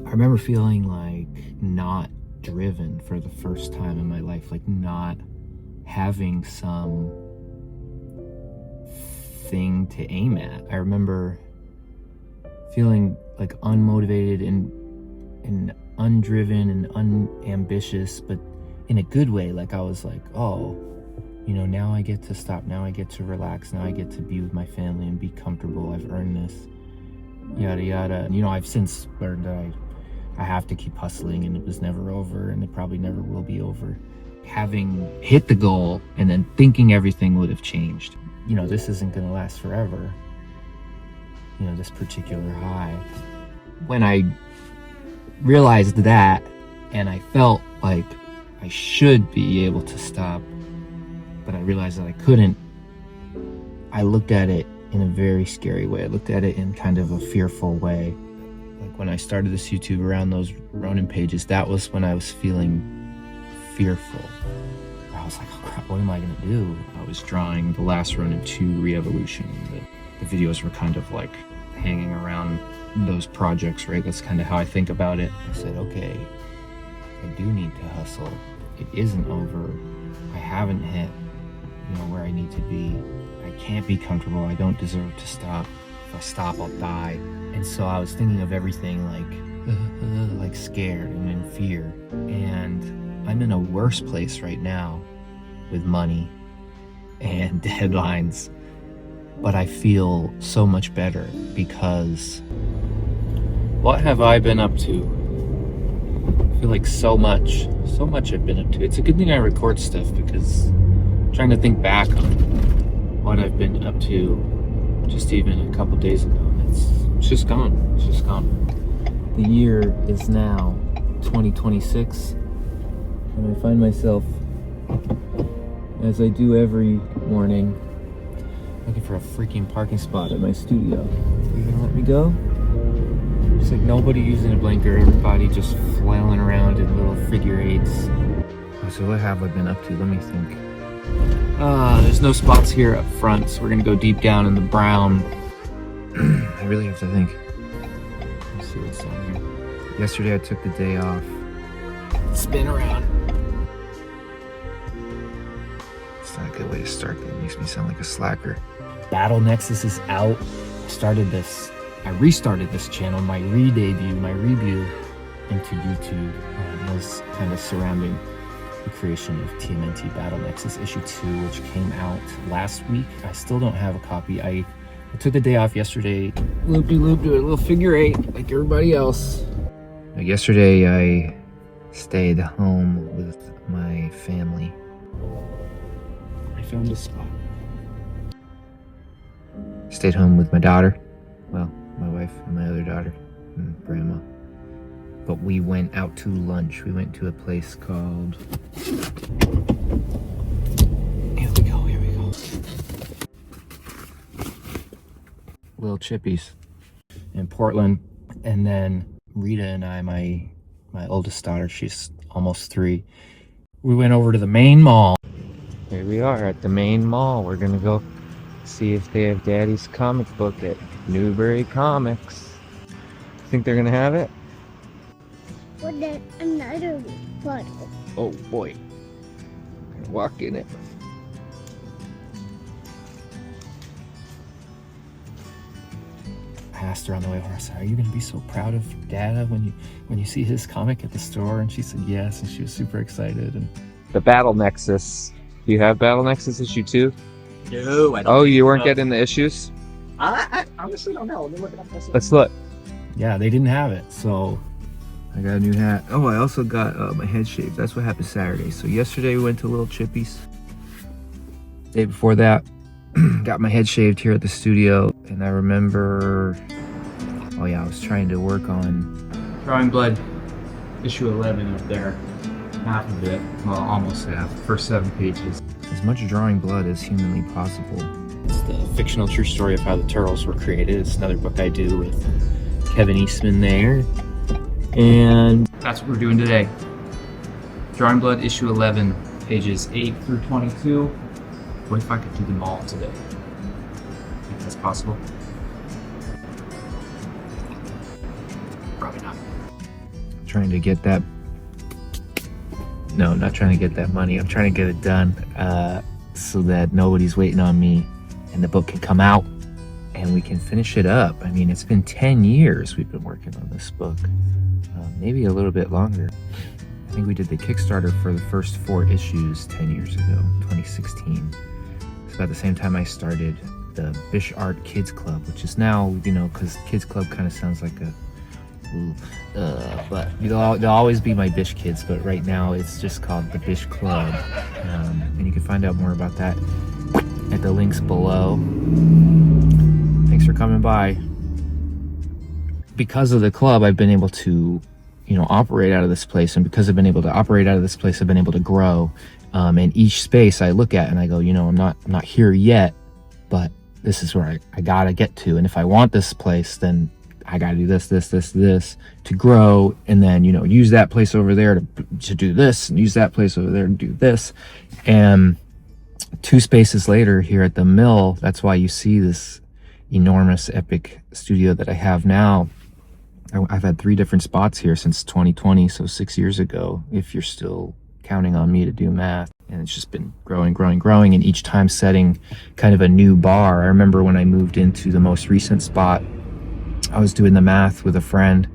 I remember feeling like not driven for the first time in my life, like not having some thing to aim at. I remember feeling like unmotivated and undriven and unambitious, but in a good way. Like I was like, oh, you know, now I get to stop, now I get to relax, now I get to be with my family and be comfortable. I've earned this, yada yada. And, you know, I've since learned that I have to keep hustling, and it was never over, and it probably never will be over. Having hit the goal and then thinking everything would have changed. You know, this isn't gonna last forever. You know, this particular high. When I realized that, and I felt like I should be able to stop, but I realized that I couldn't, I looked at it in a very scary way. I looked at it in kind of a fearful way. Like when I started this YouTube around those Ronin pages, that was when I was feeling fearful. I was like, oh crap, what am I gonna do? I was drawing the Last Ronin 2 Re-Evolution. The videos were kind of like hanging around those projects, right? That's kind of how I think about it. I said, okay, I do need to hustle. It isn't over. I haven't hit, you know, where I need to be. I can't be comfortable. I don't deserve to stop. If I stop, I'll die. And so I was thinking of everything like scared and in fear. And I'm in a worse place right now with money and deadlines, but I feel so much better because what have I been up to? I feel like so much I've been up to. It's a good thing I record stuff because I'm trying to think back on what I've been up to just even a couple days ago. It's just gone. It's just gone. The year is now 2026, and I find myself, as I do every morning, looking for a freaking parking spot at my studio. Are you gonna let me go? It's like nobody using a blinker, everybody just flailing around in little figure eights. So what have I been up to? Let me think. There's no spots here up front, so we're gonna go deep down in the brown. I really have to think. Let's see what's on here. Yesterday I took the day off. Spin around. It's not a good way to start. That makes me sound like a slacker. Battle Nexus is out. I restarted this channel. My review into YouTube was kind of surrounding the creation of TMNT Battle Nexus issue 2, which came out last week. I still don't have a copy. I took the day off yesterday, loop-de-loop, do a little figure eight like everybody else. Yesterday I stayed home with my family. I found a spot. Stayed home with my daughter. Well, my wife and my other daughter and grandma. But we went out to lunch. We went to a place called... Here we go. Little Chippies in Portland. And then Rita and I, my oldest daughter, she's almost 3. We went over to the main mall. Here we are at the main mall. We're gonna go see if they have Daddy's comic book at Newberry Comics. Think they're gonna have it? Well, then another bottle. Oh boy. Walk in it. I asked her on the way over, I said, are you gonna be so proud of Dada when you see his comic at the store? And she said yes, and she was super excited. And the Battle Nexus. Do you have Battle Nexus issue 2? No, I don't. Oh, you weren't getting the issues? I honestly don't know. Let me look it up. Let's look. Yeah, they didn't have it, so I got a new hat. Oh, I also got my head shaved. That's what happened Saturday. So yesterday we went to Little Chippies. Day before that, got my head shaved here at the studio. And I remember, oh yeah, I was trying to work on Drawing Blood issue 11 up there. Half of it, well, almost half, first 7 pages. As much drawing blood as humanly possible. It's the fictional true story of how the Turtles were created. It's another book I do with Kevin Eastman there. And that's what we're doing today. Drawing Blood issue 11, pages 8 through 22. What if I could do them all today? Think that's possible? Probably not. trying to get that. No, not trying to get that money. I'm trying to get it done so that nobody's waiting on me and the book can come out and we can finish it up. I mean, it's been 10 years we've been working on this book, maybe a little bit longer. I think we did the Kickstarter for the first 4 issues 10 years ago, 2016. It's about the same time I started the BISH Art Kids Club, which is now, you know, because Kids Club kind of sounds like a, but they'll always be my BISH kids, but right now it's just called the BISH Club. And you can find out more about that at the links below. Thanks for coming by. Because of the club, I've been able to, you know, operate out of this place, and because I've been able to operate out of this place, I've been able to grow. And each space I look at and I go, you know, I'm not here yet, but this is where I gotta get to. And if I want this place, then I gotta do this to grow, and then, you know, use that place over there to do this, and use that place over there to do this. And 2 spaces later here at the mill, that's why you see this enormous epic studio that I have now. I've had 3 different spots here since 2020, so 6 years ago, if you're still counting on me to do math. And it's just been growing, and each time setting kind of a new bar. I remember when I moved into the most recent spot, I was doing the math with a friend,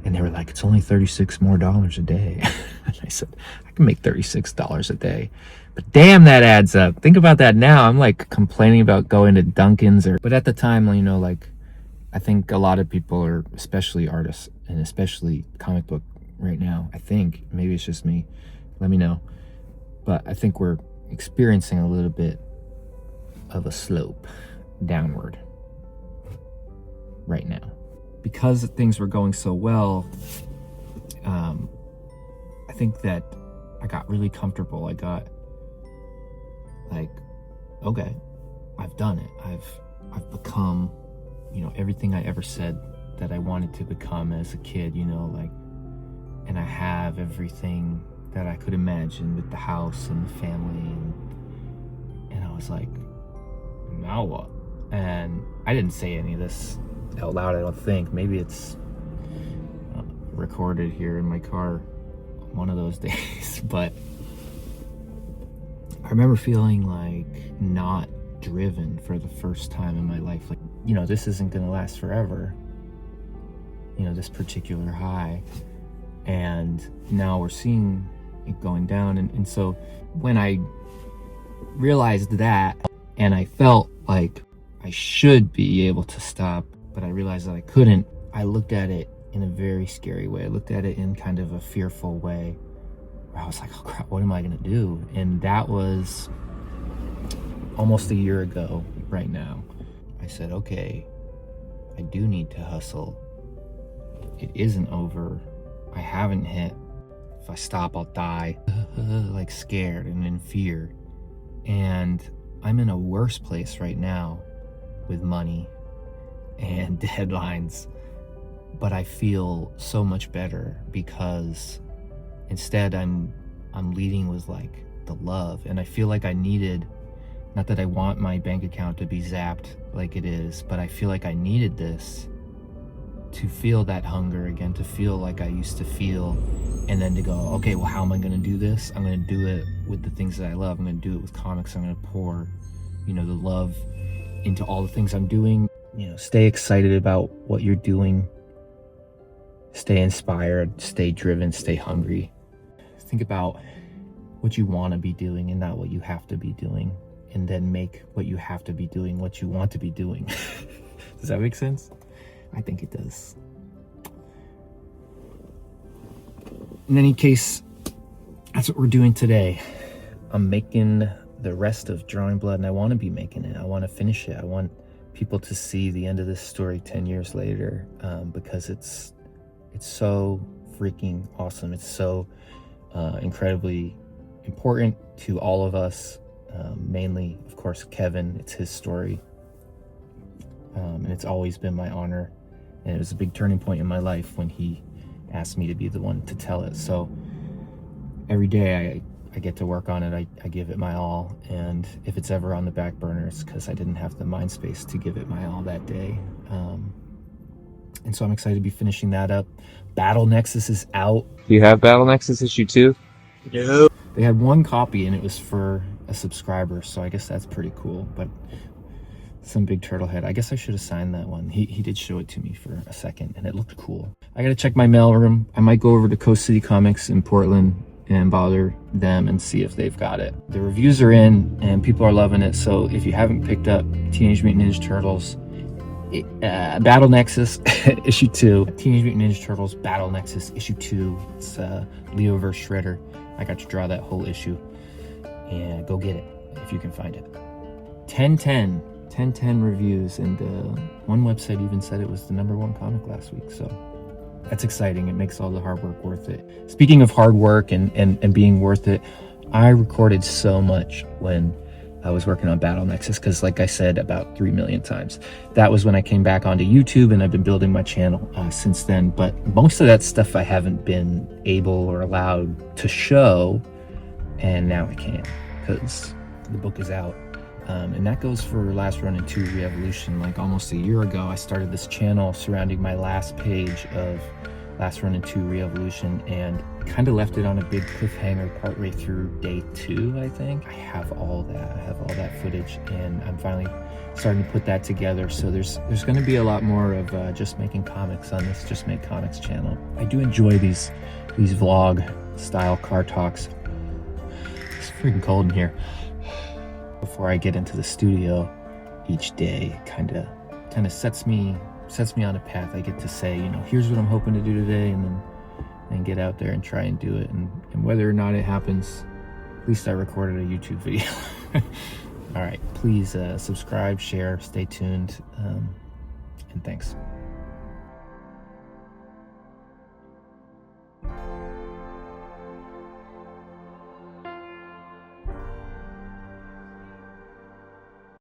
and they were like, it's only $36 more a day. And I said, I can make $36 a day. But damn, that adds up. Think about that now. I'm like complaining about going to Dunkin's, but at the time, you know, like, I think a lot of people are, especially artists, and especially comic book right now, I think, maybe it's just me, let me know, but I think we're experiencing a little bit of a slope downward right now. Because things were going so well, I think that I got really comfortable. I got like, okay, I've done it. I've become, you know, everything I ever said that I wanted to become as a kid, you know, like, and I have everything that I could imagine with the house and the family, and I was like, now what? And I didn't say any of this out loud, I don't think. Maybe it's recorded here in my car one of those days, but I remember feeling like not driven for the first time in my life. Like, you know, this isn't gonna last forever, you know, this particular high. And now we're seeing it going down. And so when I realized that, and I felt like I should be able to stop, but I realized that I couldn't, I looked at it in a very scary way. I looked at it in kind of a fearful way, where I was like, oh crap, what am I gonna do? And that was almost a year ago right now. I said, okay, I do need to hustle. It isn't over. I haven't hit. If I stop, I'll die. Like scared and in fear. And I'm in a worse place right now with money and deadlines. But I feel so much better because instead I'm leading with like the love. And I feel like I needed, not that I want my bank account to be zapped like it is, but I feel like I needed this to feel that hunger again, to feel like I used to feel, and then to go, okay, well, how am I gonna do this? I'm gonna do it with the things that I love. I'm gonna do it with comics. I'm gonna pour, you know, the love into all the things I'm doing. You know, stay excited about what you're doing. Stay inspired, stay driven, stay hungry. Think about what you wanna be doing and not what you have to be doing. And then make what you have to be doing what you want to be doing. Does that make sense? I think it does. In any case, that's what we're doing today. I'm making the rest of Drawing Blood, and I want to be making it. I want to finish it. I want people to see the end of this story 10 years later, because it's so freaking awesome. It's so incredibly important to all of us. Mainly, of course, Kevin. It's his story, and it's always been my honor, and it was a big turning point in my life when he asked me to be the one to tell it. So every day I get to work on it. I give it my all, and if it's ever on the back burner, it's because I didn't have the mind space to give it my all that day. And so I'm excited to be finishing that up. Battle Nexus is out. Do you have Battle Nexus issue 2? No. They had one copy and it was for a subscriber, so I guess that's pretty cool. But some big turtle head. I guess I should have signed that one. He did show it to me for a second and it looked cool. I gotta check my mailroom. I might go over to Coast City Comics in Portland and bother them and see if they've got it. The reviews are in and people are loving it, so if you haven't picked up Teenage Mutant Ninja Turtles Battle Nexus issue 2, Teenage Mutant Ninja Turtles Battle Nexus issue 2, it's Leo vs. Shredder. I got to draw that whole issue, and go get it if you can find it. 10/10 reviews, and one website even said it was the #1 comic last week, so that's exciting. It makes all the hard work worth it. Speaking of hard work and being worth it, I recorded so much when I was working on Battle Nexus, because like I said about 3 million times, that was when I came back onto YouTube, and I've been building my channel since then. But most of that stuff I haven't been able or allowed to show, and now I can, because the book is out. And that goes for Last Ronin 2 Re-Evolution. Like almost a year ago, I started this channel surrounding my last page of Last Ronin 2 Re-Evolution, and kind of left it on a big cliffhanger partway through day 2, I think. I have all that footage, and I'm finally starting to put that together. So there's going to be a lot more of Just Making Comics on this Just Make Comics channel. I do enjoy these vlog style car talks. It's freaking cold in here. Before I get into the studio each day, kind of sets me on a path. I get to say, you know, here's what I'm hoping to do today, and then get out there and try and do it. And whether or not it happens, at least I recorded a YouTube video. All right, please subscribe, share, stay tuned, and thanks.